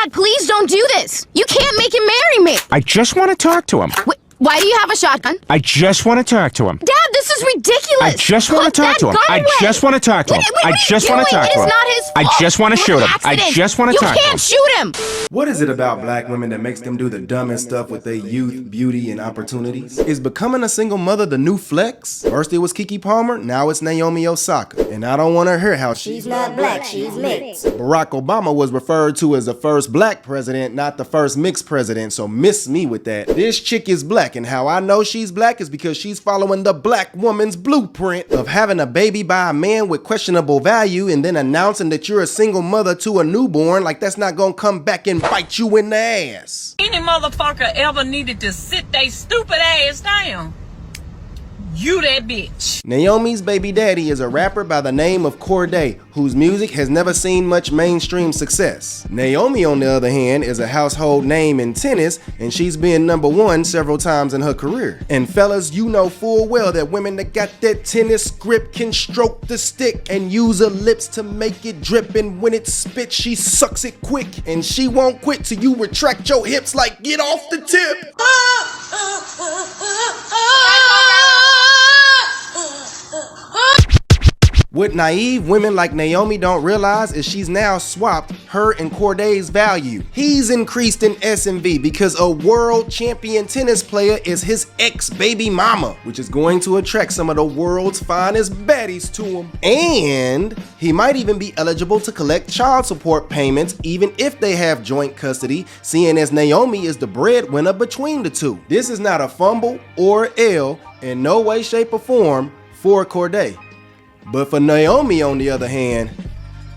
Dad, please don't do this. You can't make him marry me. I just want to talk to him. Wait, why do you have a shotgun? I just want to talk to him. Dad, this is ridiculous. I just want to talk to him. I just want to talk to him. I just want to talk to him. It is not his fault. I just want to shoot him. I just want to talk to him. You can't shoot him. What is it about black women that makes them do the dumbest stuff with their youth, beauty, and opportunities? Is becoming a single mother the new flex? First it was Keke Palmer, now it's Naomi Osaka. And I don't want to hear how she's not black, she's mixed. Barack Obama was referred to as the first black president, not the first mixed president, so miss me with that. This chick is black, and how I know she's black is because she's following the black woman's blueprint of having a baby by a man with questionable value and then announcing that you're a single mother to a newborn like that's not gonna come back and bite you in the ass. Any motherfucker ever needed to sit they stupid ass down, you that bitch. Naomi's baby daddy is a rapper by the name of Cordae, whose music has never seen much mainstream success. Naomi, on the other hand, is a household name in tennis, and she's been #1 several times in her career. And fellas, you know full well that women that got that tennis grip can stroke the stick and use her lips to make it drip, and when it spits, she sucks it quick. And she won't quit till you retract your hips like get off the tip. What naive women like Naomi don't realize is she's now swapped her and Cordae's value. He's increased in S&V because a world champion tennis player is his ex-baby mama, which is going to attract some of the world's finest baddies to him. And he might even be eligible to collect child support payments even if they have joint custody, seeing as Naomi is the breadwinner between the two. This is not a fumble or L in no way, shape, or form for Cordae. But for Naomi, on the other hand,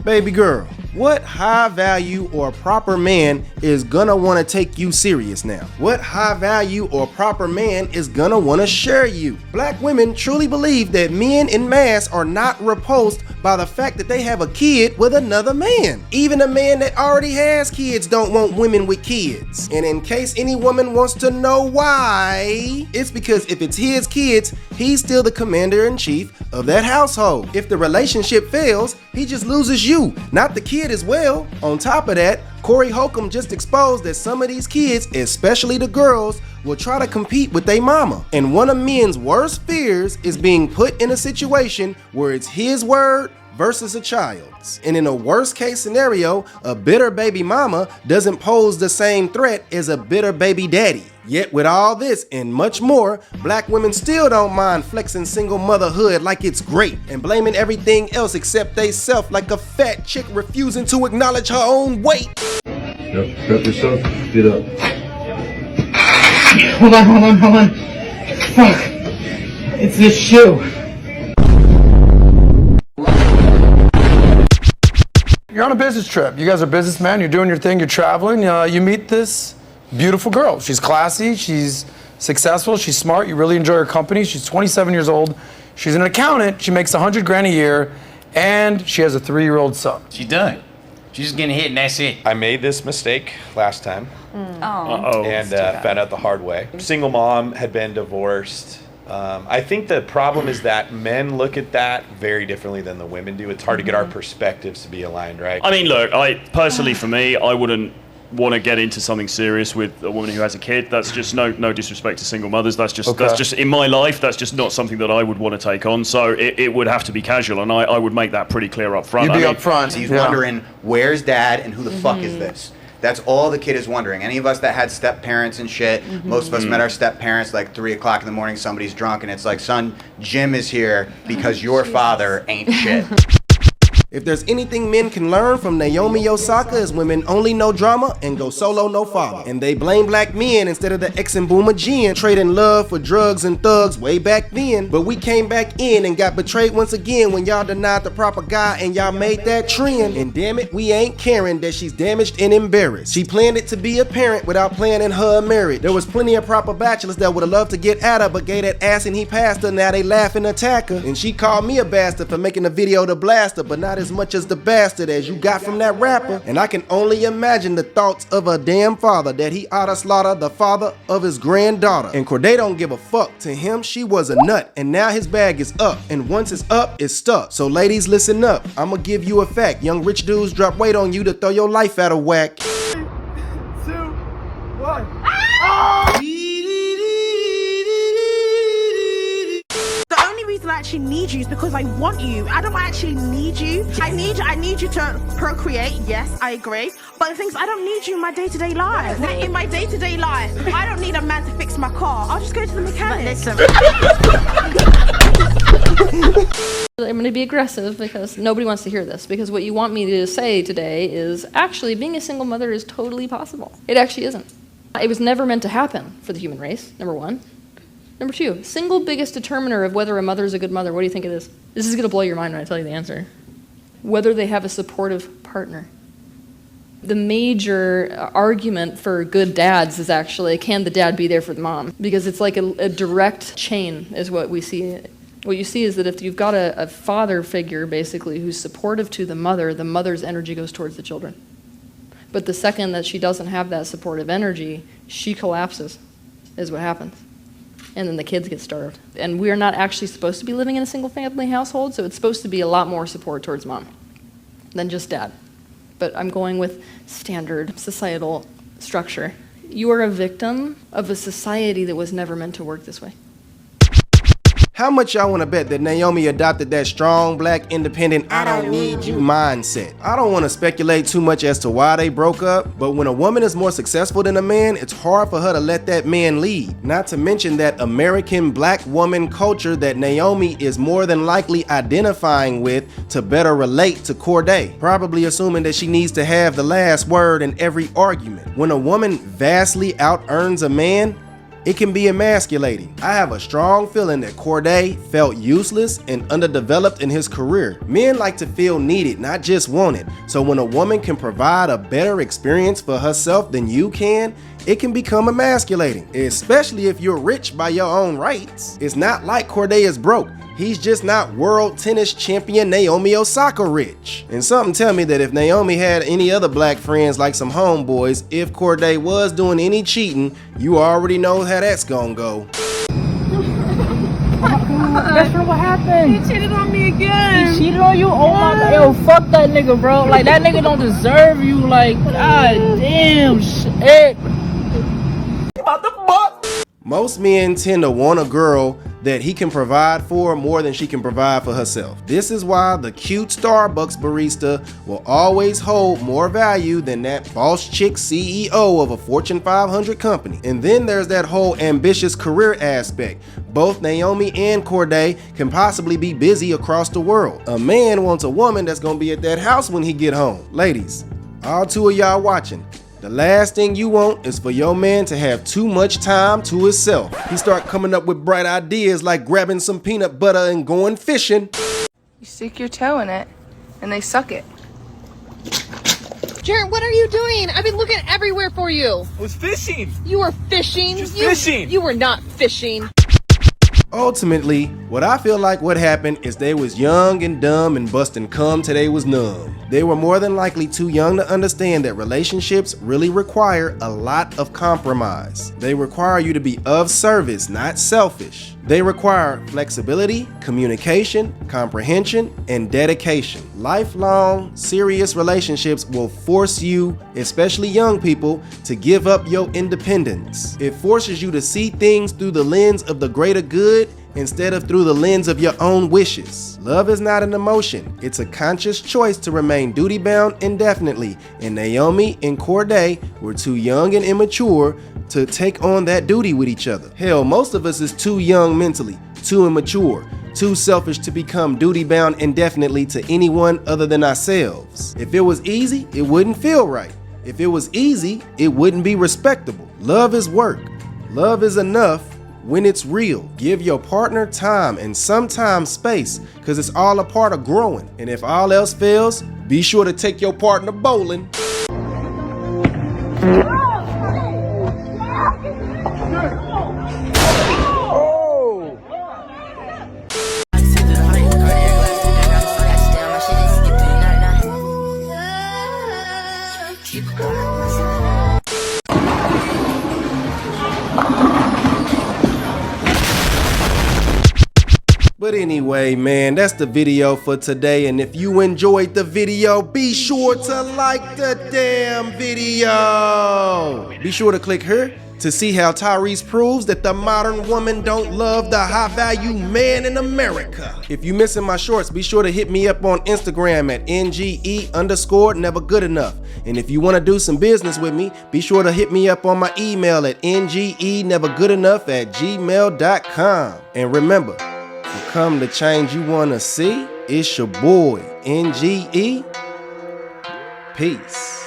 baby girl, what high value or proper man is gonna wanna take you serious now? What high value or proper man is gonna wanna share you? Black women truly believe that men en masse are not repulsed by the fact that they have a kid with another man. Even a man that already has kids don't want women with kids. And in case any woman wants to know why, it's because if it's his kids, he's still the commander-in-chief of that household. If the relationship fails, he just loses you, not the kid as well. On top of that, Corey Holcomb just exposed that some of these kids, especially the girls, will try to compete with their mama. And one of men's worst fears is being put in a situation where it's his word versus a child's. And in a worst case scenario, a bitter baby mama doesn't pose the same threat as a bitter baby daddy. Yet with all this and much more, black women still don't mind flexing single motherhood like it's great and blaming everything else except they self like a fat chick refusing to acknowledge her own weight. Yep, prep yourself, get up. Hold on. Fuck. It's this shoe. You're on a business trip. You guys are businessmen, you're doing your thing, you're traveling, you meet this beautiful girl. She's classy, she's successful, she's smart, you really enjoy her company. She's 27 years old, she's an accountant, she makes 100 grand a year, and she has a 3-year-old son. She's done. She's just getting hit and that's it. I made this mistake last time. And found out the hard way. Single mom, had been divorced. I think the problem is that men look at that very differently than the women do. It's hard to get our perspectives to be aligned, right? I mean, look, personally for me, I wouldn't want to get into something serious with a woman who has a kid. That's just no disrespect to single mothers. That's just in my life. That's just not something that I would want to take on. So it would have to be casual, and I would make that pretty clear up front. You'd be up front. He's wondering, where's dad and who the fuck is this? That's all the kid is wondering. Any of us that had step parents and shit, most of us met our step parents like 3 o'clock in the morning, somebody's drunk, and it's like, son, Jim is here because your father ain't shit. If there's anything men can learn from Naomi Osaka is women only know drama and go solo no father. And they blame black men instead of the ex and boomer gen trading love for drugs and thugs way back then. But we came back in and got betrayed once again when y'all denied the proper guy and y'all made that trend. And damn it, we ain't caring that she's damaged and embarrassed. She planned it to be a parent without planning her marriage. There was plenty of proper bachelors that would have loved to get at her but gave that ass and he passed her. Now they laugh and attack her. And she called me a bastard for making a video to blast her, but not as much as the bastard as you got from that rapper. And I can only imagine the thoughts of a damn father that he oughta slaughter the father of his granddaughter. And Cordae don't give a fuck. To him, she was a nut, and now his bag is up. And once it's up, it's stuck. So ladies, listen up. I'ma give you a fact. Young rich dudes drop weight on you to throw your life out of whack. The only reason I actually need you is because I want you. I don't actually need you. I need you to procreate. Yes, I agree. But the thing is, I don't need you in my day-to-day life. In my day-to-day life, I don't need a man to fix my car. I'll just go to the mechanic. I'm going to be aggressive because nobody wants to hear this, because what you want me to say today is actually being a single mother is totally possible. It actually isn't. It was never meant to happen for the human race, number one. Number two, single biggest determiner of whether a mother is a good mother, what do you think it is? This is going to blow your mind when I tell you the answer. Whether they have a supportive partner. The major argument for good dads is actually, can the dad be there for the mom? Because it's like a direct chain is what we see. What you see is that if you've got a father figure, basically, who's supportive to the mother's energy goes towards the children. But the second that she doesn't have that supportive energy, she collapses, is what happens. And then the kids get starved. And we are not actually supposed to be living in a single-family household, so it's supposed to be a lot more support towards mom than just dad. But I'm going with standard societal structure. You are a victim of a society that was never meant to work this way. How much y'all want to bet that Naomi adopted that strong, black, independent, I don't need you mindset? I don't want to speculate too much as to why they broke up, but when a woman is more successful than a man, it's hard for her to let that man lead. Not to mention that American black woman culture that Naomi is more than likely identifying with to better relate to Cordae, probably assuming that she needs to have the last word in every argument. When a woman vastly out-earns a man, it can be emasculating. I have a strong feeling that Cordae felt useless and underdeveloped in his career. Men like to feel needed, not just wanted. So when a woman can provide a better experience for herself than you can, it can become emasculating, especially if you're rich by your own rights. It's not like Cordae is broke. He's just not world tennis champion Naomi Osaka rich. And something tell me that if Naomi had any other black friends like some homeboys, if Cordae was doing any cheating, you already know how that's gonna go. That's what happened. He cheated on me again. He cheated on you? Oh my god. Yo, fuck that nigga, bro. Like, that nigga don't deserve you. Like, god damn shit. Most men tend to want a girl that he can provide for more than she can provide for herself. This is why the cute Starbucks barista will always hold more value than that boss chick CEO of a Fortune 500 company. And then there's that whole ambitious career aspect. Both Naomi and Cordae can possibly be busy across the world. A man wants a woman that's gonna be at that house when he get home. Ladies, all two of y'all watching, the last thing you want is for your man to have too much time to himself. He start coming up with bright ideas like grabbing some peanut butter and going fishing. You stick your toe in it, and they suck it. Jared, what are you doing? I've been looking everywhere for you. I was fishing. You were fishing? Just fishing. You were not fishing. Ultimately, what I feel like what happened is they was young and dumb and busting cum till they was numb. They were more than likely too young to understand that relationships really require a lot of compromise. They require you to be of service, not selfish. They require flexibility, communication, comprehension, and dedication. Lifelong, serious relationships will force you, especially young people, to give up your independence. It forces you to see things through the lens of the greater good instead of through the lens of your own wishes. Love is not an emotion. It's a conscious choice to remain duty-bound indefinitely, and Naomi and Cordae were too young and immature to take on that duty with each other. Hell, most of us is too young mentally, too immature, too selfish to become duty-bound indefinitely to anyone other than ourselves. If it was easy, it wouldn't feel right. If it was easy, it wouldn't be respectable. Love is work. Love is enough when it's real. Give your partner time and sometimes space, because it's all a part of growing. And if all else fails, be sure to take your partner bowling. But But anyway, man, that's the video for today. And if you enjoyed the video, be sure to like the damn video. Be sure to click here to see how Tyrese proves that the modern woman don't love the high-value man in America. If you missing my shorts, be sure to hit me up on Instagram at nge_nevergoodenough. And if you want to do some business with me, be sure to hit me up on my email at ngenevergoodenough@gmail.com. And remember, become the change you want to see. It's your boy, NGE. Peace.